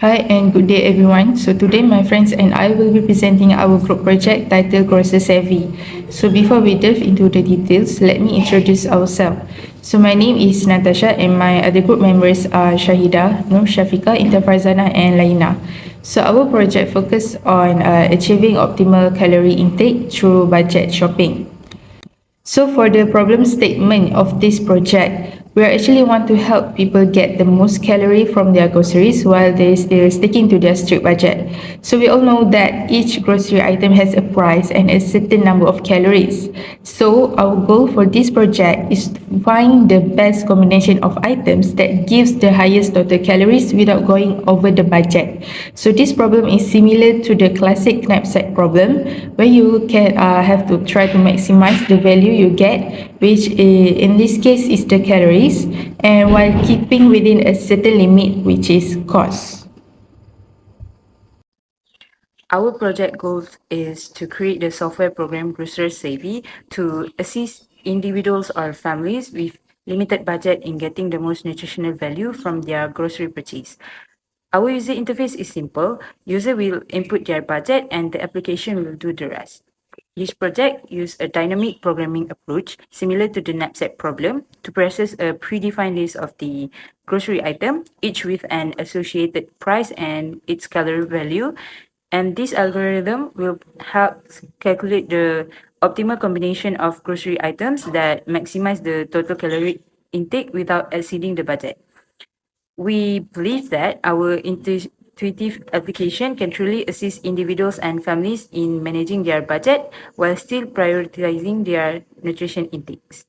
Hi and good day everyone. So today my friends and I will be presenting our group project titled Grocer Savvy. So before we delve into the details, let me introduce ourselves. So my name is Natasha and my other group members are Shahida, Nur Shafika, Interfarzana and Laina. So our project focuses on achieving optimal calorie intake through budget shopping. So for the problem statement of this project, we actually want to help people get the most calorie from their groceries while they still sticking to their strict budget. So we all know that each grocery item has a price and a certain number of calories. So our goal for this project is to find the best combination of items that gives the highest total calories without going over the budget. So this problem is similar to the classic knapsack problem where you can have to try to maximize the value you get, which in this case is the calories, and while keeping within a certain limit, which is cost. Our project goal is to create the software program Grocer Savvy to assist individuals or families with limited budget in getting the most nutritional value from their grocery purchase. Our user interface is simple. User will input their budget and the application will do the rest. This project uses a dynamic programming approach similar to the knapsack problem to process a predefined list of the grocery item, each with an associated price and its calorie value. And this algorithm will help calculate the optimal combination of grocery items that maximize the total calorie intake without exceeding the budget. We believe that our intuitive application can truly assist individuals and families in managing their budget while still prioritizing their nutrition intakes.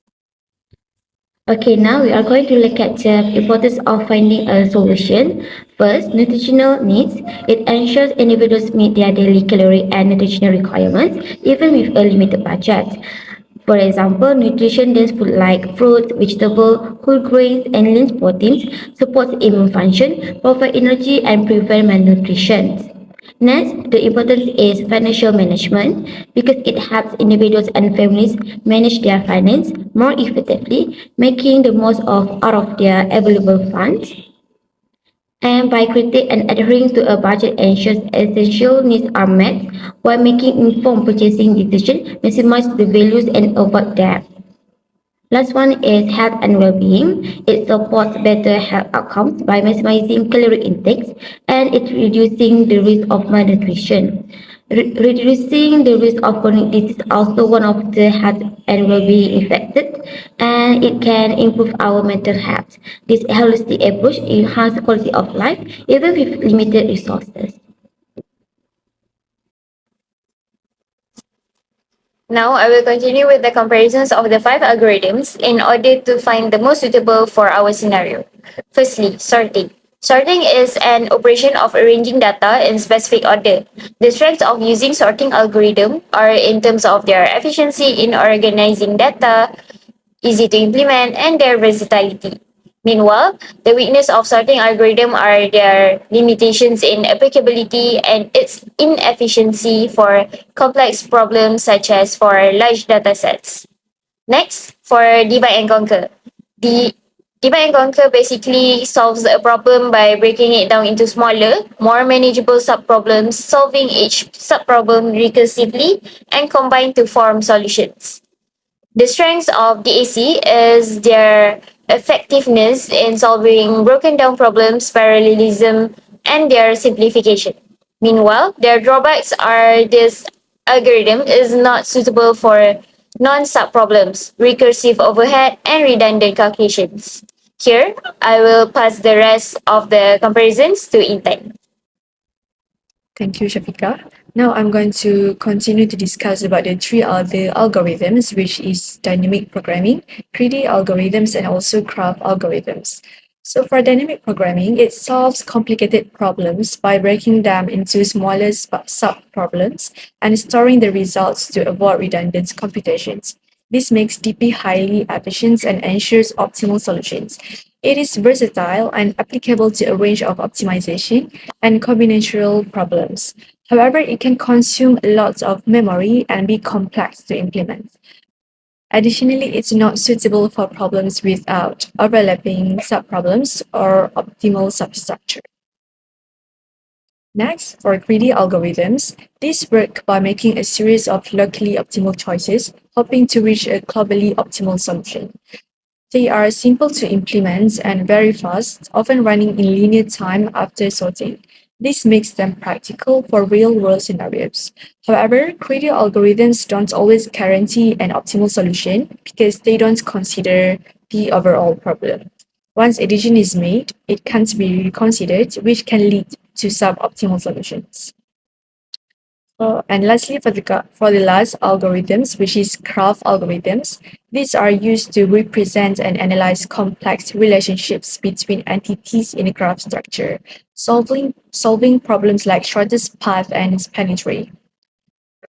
Okay, now we are going to look at the importance of finding a solution. First, nutritional needs. It ensures individuals meet their daily calorie and nutritional requirements, even with a limited budget. For example, nutrition-dense food like fruits, vegetables, whole grains, and lean proteins supports immune function, provide energy, and prevent malnutrition. Next, the importance is financial management because it helps individuals and families manage their finance more effectively, making the most out of their available funds. And by creating and adhering to a budget ensures essential needs are met while making informed purchasing decisions, maximize the values and avoid debt. Last one is health and well-being. It supports better health outcomes by maximizing calorie intakes and it's reducing the risk of malnutrition. Reducing the risk of chronic disease is also one of the health and well-being effects, and it can improve our mental health. This holistic approach enhances quality of life even with limited resources. Now I will continue with the comparisons of the five algorithms in order to find the most suitable for our scenario. Firstly, sorting. Sorting is an operation of arranging data in specific order. The strengths of using sorting algorithm are in terms of their efficiency in organizing data, easy to implement, and their versatility. Meanwhile, the weakness of sorting algorithm are their limitations in applicability and its inefficiency for complex problems such as for large data sets. Next, for divide and conquer. The divide and conquer basically solves a problem by breaking it down into smaller, more manageable subproblems, solving each subproblem recursively and combine to form solutions. The strengths of DAC is their effectiveness in solving broken down problems, parallelism, and their simplification. Meanwhile, their drawbacks are this algorithm is not suitable for non-sub problems, recursive overhead, and redundant calculations. Here, I will pass the rest of the comparisons to Intan. Thank you, Shafika. Now I'm going to continue to discuss about the three other algorithms, which is dynamic programming, greedy algorithms, and also graph algorithms. So for dynamic programming, it solves complicated problems by breaking them into smaller sub-problems and storing the results to avoid redundant computations. This makes DP highly efficient and ensures optimal solutions. It is versatile and applicable to a range of optimization and combinatorial problems. However, it can consume lots of memory and be complex to implement. Additionally, it's not suitable for problems without overlapping subproblems or optimal substructure. Next, for greedy algorithms, these work by making a series of locally optimal choices, hoping to reach a globally optimal solution. They are simple to implement and very fast, often running in linear time after sorting. This makes them practical for real-world scenarios. However, greedy algorithms don't always guarantee an optimal solution because they don't consider the overall problem. Once a decision is made, it can't be reconsidered, which can lead to suboptimal solutions. And lastly, for the last algorithms, which is graph algorithms, these are used to represent and analyze complex relationships between entities in a graph structure, solving problems like shortest path and spanning tree.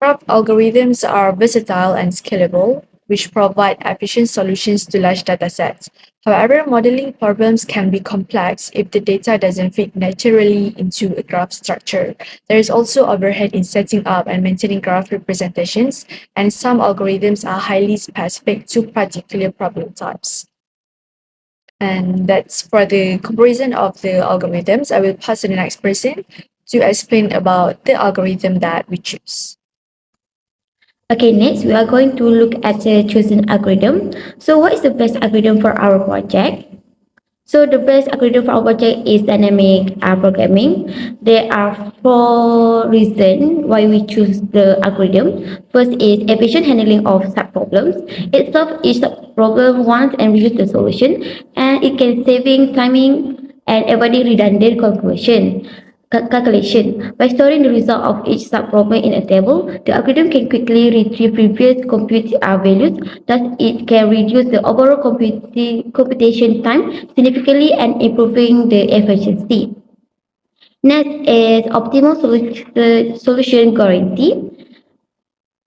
Graph algorithms are versatile and scalable, which provide efficient solutions to large datasets. However, modeling problems can be complex if the data doesn't fit naturally into a graph structure. There is also overhead in setting up and maintaining graph representations, and some algorithms are highly specific to particular problem types. And that's for the comparison of the algorithms. I will pass to the next person to explain about the algorithm that we choose. Okay, next we are going to look at the chosen algorithm. So what is the best algorithm for our project? So the best algorithm for our project is dynamic programming. There are four reasons why we choose the algorithm. First is efficient handling of sub-problems. It solves each sub-problem once and reduces the solution, and it can saving timing and avoiding redundant calculation. By storing the result of each sub-problem in a table, the algorithm can quickly retrieve previous compute values. Thus, it can reduce the overall computation time significantly and improving the efficiency. Next is optimal solution guarantee.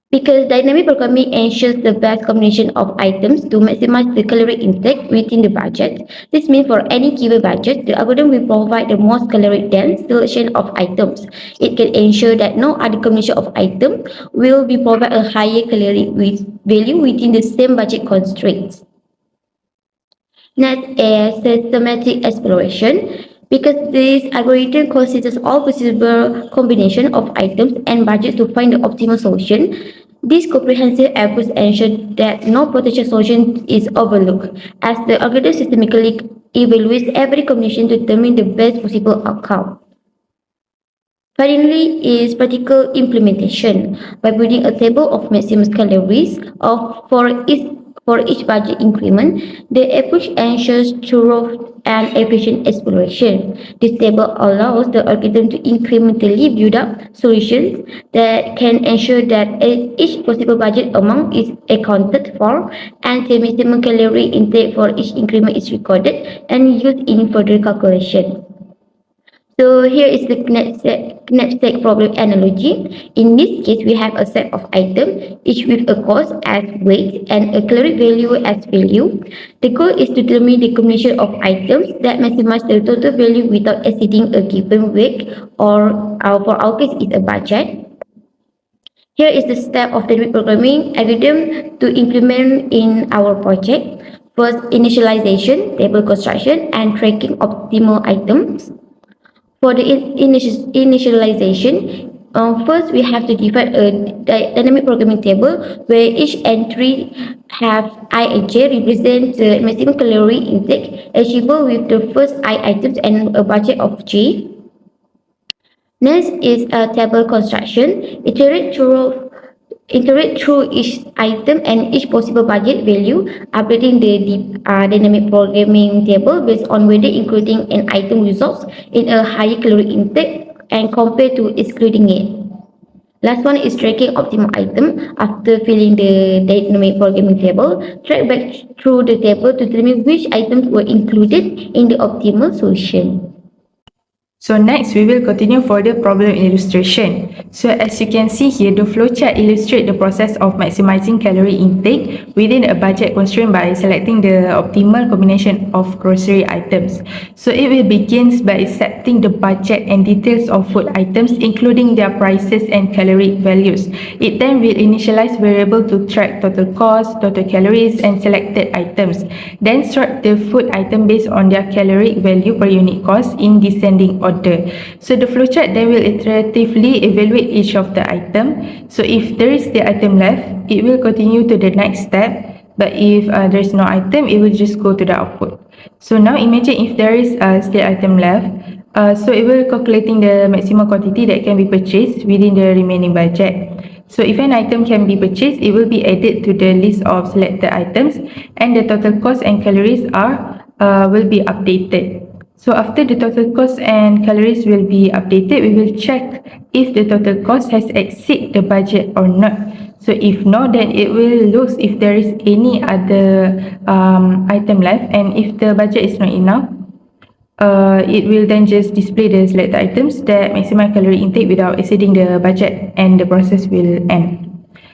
Because dynamic programming ensures the best combination of items to maximize the calorie intake within the budget. This means for any given budget, the algorithm will provide the most calorie dense selection of items. It can ensure that no other combination of items will be provide a higher calorie value within the same budget constraints. Next is systematic exploration. Because this algorithm considers all possible combination of items and budgets to find the optimal solution. This comprehensive approach ensures that no potential solution is overlooked, as the algorithm systematically evaluates every combination to determine the best possible outcome. Finally is practical implementation. By building a table of maximum calories for each budget increment, the approach ensures thorough and efficient exploration. This table allows the algorithm to incrementally build up solutions that can ensure that each possible budget amount is accounted for and the maximum calorie intake for each increment is recorded and used in further calculations. So here is the knapsack problem analogy. In this case, we have a set of items, each with a cost as weight and a caloric value as value. The goal is to determine the combination of items that maximize the total value without exceeding a given weight, or for our case, it's a budget. Here is the step of the programming algorithm to implement in our project. First, initialization, table construction, and tracking optimal items. For the initialization, first we have to define a dynamic programming table where each entry have I and j represent the maximum calorie intake achievable with the first I items and a budget of j. Next is a table construction. Iterate through each item and each possible budget value, updating the dynamic programming table based on whether including an item results in a higher calorie intake and compared to excluding it. Last one is tracking optimal item. After filling the dynamic programming table, track back through the table to determine which items were included in the optimal solution. So next, we will continue for the problem illustration. So as you can see here, the flowchart illustrates the process of maximizing calorie intake within a budget constraint by selecting the optimal combination of grocery items. So it will begin by setting the budget and details of food items, including their prices and caloric values. It then will initialize variable to track total cost, total calories, and selected items. Then sort the food item based on their caloric value per unit cost in descending order. order. So the flowchart then will iteratively evaluate each of the item. So if there is the item left, it will continue to the next step. But if there is no item, it will just go to the output. So now imagine if there is still item left. So it will calculating the maximum quantity that can be purchased within the remaining budget. So if an item can be purchased, it will be added to the list of selected items, and the total cost and calories will be updated. So after the total cost and calories will be updated, we will check if the total cost has exceed the budget or not. So if no, then it will look if there is any other item left, and if the budget is not enough, it will then just display the selected items that maximize calorie intake without exceeding the budget, and the process will end.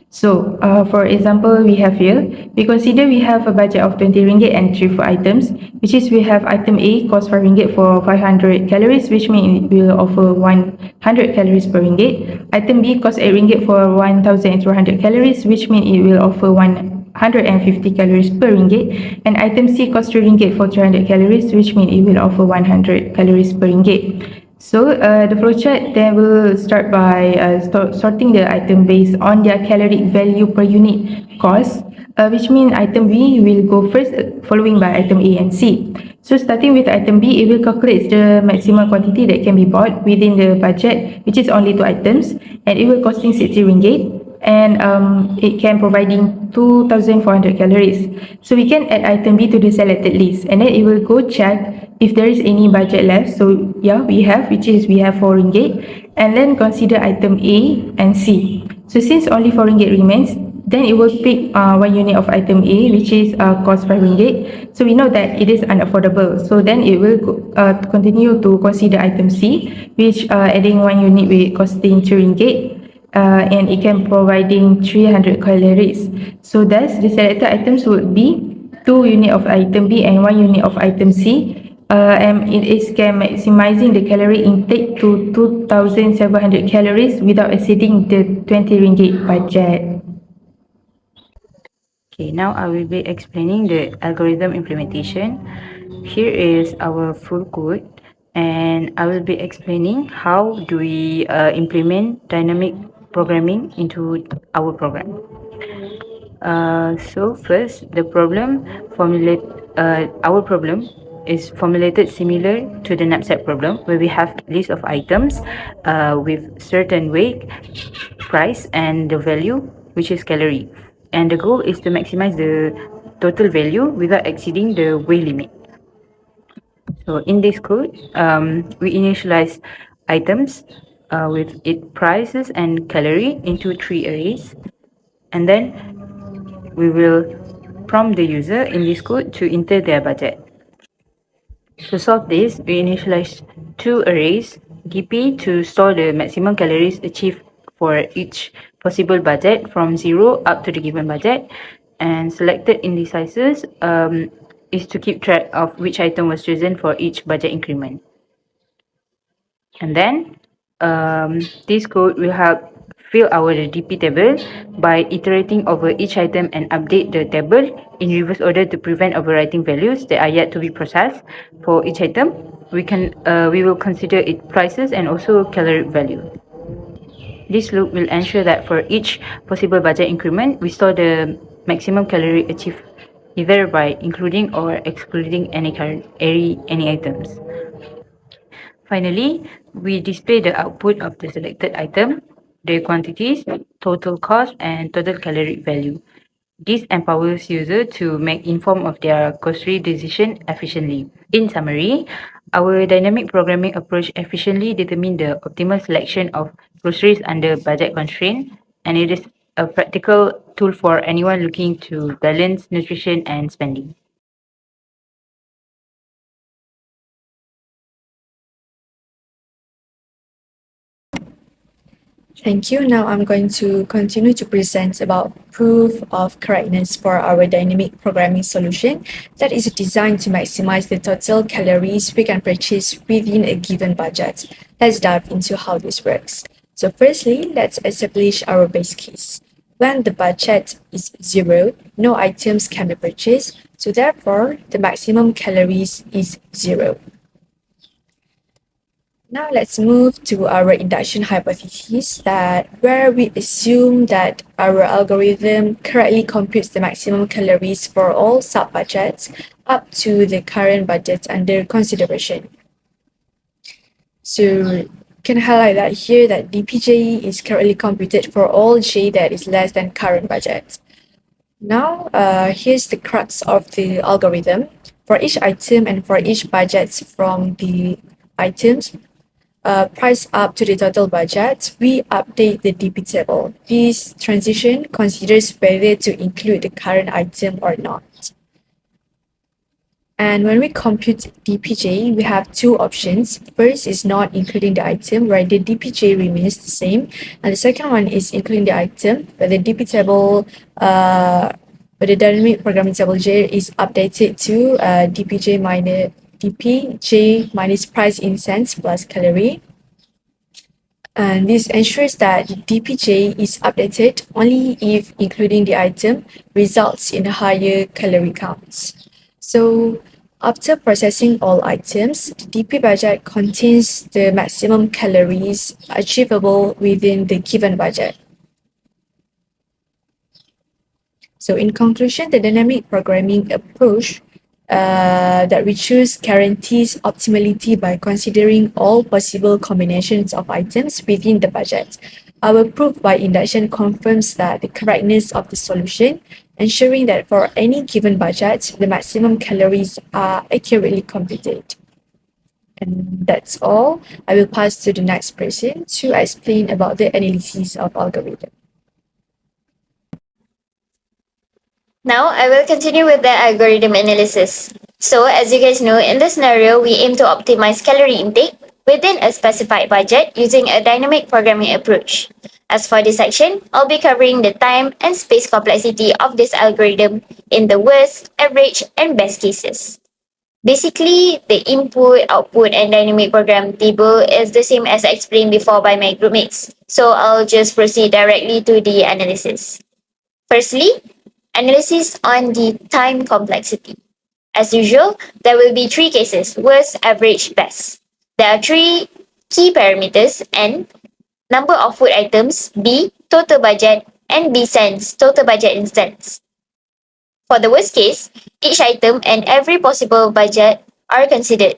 So, for example, we have here, we consider we have a budget of 20 ringgit and 3 food items, which is we have item A cost 5 ringgit for 500 calories, which means it will offer 100 calories per ringgit. Item B cost 8 ringgit for 1,200 calories, which means it will offer 150 calories per ringgit, and item C costs 3 ringgit for 300 calories, which means it will offer 100 calories per ringgit. So the flowchart then will start by sorting the item based on their caloric value per unit cost, which means item B will go first, following by item A and C. So starting with item B, it will calculate the maximum quantity that can be bought within the budget, which is only 2 items, and it will costing 60 ringgit. And it can providing 2,400 calories. So we can add item B to the selected list, and then it will go check if there is any budget left. So yeah, we have, which is we have 4 ringgit, and then consider item A and C. So since only 4 ringgit remains, then it will pick 1 unit of item A, which is cost 5 ringgit. So we know that it is unaffordable. So then it will continue to consider item C, which adding 1 unit with costing 2 ringgit. And it can providing 300 calories. So thus the selected items would be 2 unit of item B and 1 unit of item C. And it is can maximizing the calorie intake to 2,700 calories without exceeding the 20 ringgit budget. Okay, now I will be explaining the algorithm implementation. Here is our full code, and I will be explaining how do we implement dynamic programming into our program. So first, the problem our problem is formulated similar to the knapsack problem, where we have list of items with certain weight, price, and the value, which is calorie. And the goal is to maximize the total value without exceeding the weight limit. So in this code, we initialize items with its prices and calorie into 3 arrays, and then we will prompt the user in this code to enter their budget. To solve this, we initialize 2 arrays, DP to store the maximum calories achieved for each possible budget from 0 up to the given budget, and selected indicizers is to keep track of which item was chosen for each budget increment. And then this code will help fill our DP table by iterating over each item and update the table in reverse order to prevent overwriting values that are yet to be processed for each item. We will consider its prices and also caloric value. This loop will ensure that for each possible budget increment, we store the maximum calorie achieved either by including or excluding any items. Finally, we display the output of the selected item, the quantities, total cost, and total caloric value. This empowers users to make informed of their grocery decision efficiently. In summary, our dynamic programming approach efficiently determines the optimal selection of groceries under budget constraint, and it is a practical tool for anyone looking to balance nutrition and spending. Thank you. Now I'm going to continue to present about proof of correctness for our dynamic programming solution that is designed to maximize the total calories we can purchase within a given budget. Let's dive into how this works. So firstly, let's establish our base case. When the budget is 0, no items can be purchased, so therefore the maximum calories is 0. Now let's move to our induction hypothesis that where we assume that our algorithm correctly computes the maximum calories for all sub-budgets up to the current budget under consideration. So can highlight that here that DPJ is currently computed for all J that is less than current budget. Now, here's the crux of the algorithm. For each item and for each budget from the items, price up to the total budget, we update the DP table. This transition considers whether to include the current item or not. And when we compute DPJ, we have two options. First is not including the item, where the DPJ remains the same. And the second one is including the item, where the DP table, where the dynamic programming table J is updated to DPJ minus price in cents plus calorie. And this ensures that DPJ is updated only if including the item results in higher calorie counts. So after processing all items, the DP budget contains the maximum calories achievable within the given budget. So in conclusion, the dynamic programming approach that we choose guarantees optimality by considering all possible combinations of items within the budget. Our proof by induction confirms that the correctness of the solution, ensuring that for any given budget, the maximum calories are accurately computed. And that's all. I will pass to the next person to explain about the analysis of algorithm. Now, I will continue with the algorithm analysis. So, as you guys know, in this scenario, we aim to optimize calorie intake within a specified budget using a dynamic programming approach. As for this section, I'll be covering the time and space complexity of this algorithm in the worst, average, and best cases. Basically, the input, output, and dynamic program table is the same as explained before by my groupmates. So I'll just proceed directly to the analysis. Firstly, analysis on the time complexity. As usual, there will be three cases: worst, average, best. There are three key parameters: N, number of food items, B, total budget, and B cents, total budget in cents. For the worst case, each item and every possible budget are considered,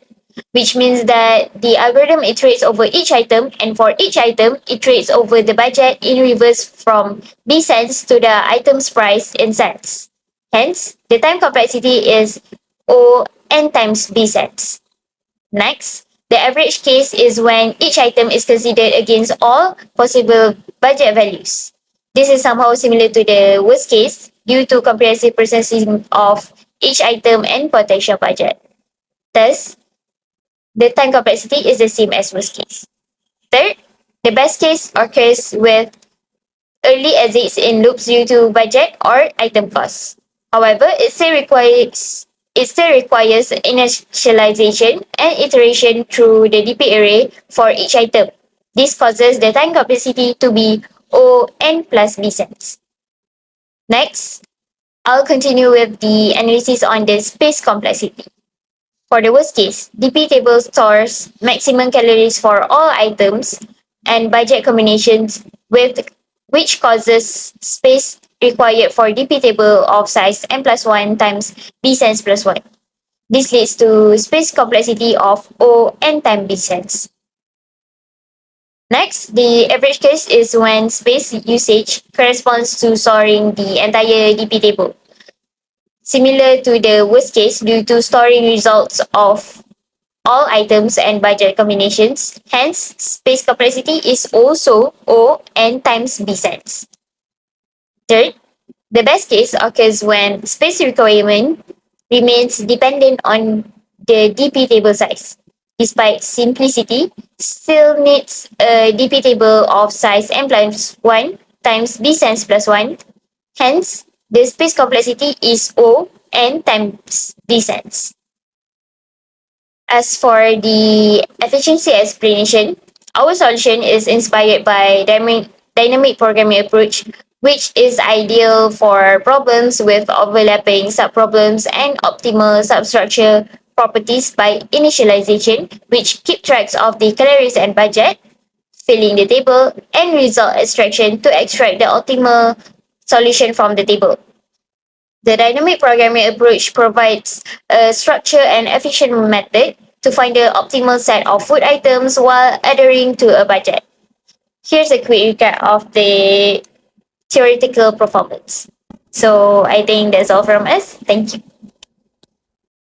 which means that the algorithm iterates over each item, and for each item, iterates over the budget in reverse from B cents to the item's price in cents. Hence, the time complexity is O n times B cents. Next, the average case is when each item is considered against all possible budget values. This is somehow similar to the worst case due to comprehensive processing of each item and potential budget. Thus, the time complexity is the same as worst case. Third, the best case occurs with early exits in loops due to budget or item costs. However, it still requires initialization and iteration through the DP array for each item. This causes the time complexity to be O n plus B cents. Next, I'll continue with the analysis on the space complexity. For the worst case, DP table stores maximum calories for all items and budget combinations with which causes space required for DP table of size n plus 1 times B cents plus 1. This leads to space complexity of O n times B cents. Next, the average case is when space usage corresponds to storing the entire DP table. Similar to the worst case due to storing results of all items and budget combinations, hence space complexity is also O n times B cents. Third, the best case occurs when space requirement remains dependent on the DP table size. Despite simplicity, still needs a DP table of size n plus 1 times B cents plus 1. Hence, the space complexity is O n times B cents. As for the efficiency explanation, our solution is inspired by dynamic programming approach, which is ideal for problems with overlapping subproblems and optimal substructure properties by initialization, which keep tracks of the calories and budget, filling the table, and result extraction to extract the optimal solution from the table. The dynamic programming approach provides a structure and efficient method to find the optimal set of food items while adhering to a budget. Here's a quick recap of the theoretical performance. So I think that's all from us. Thank you.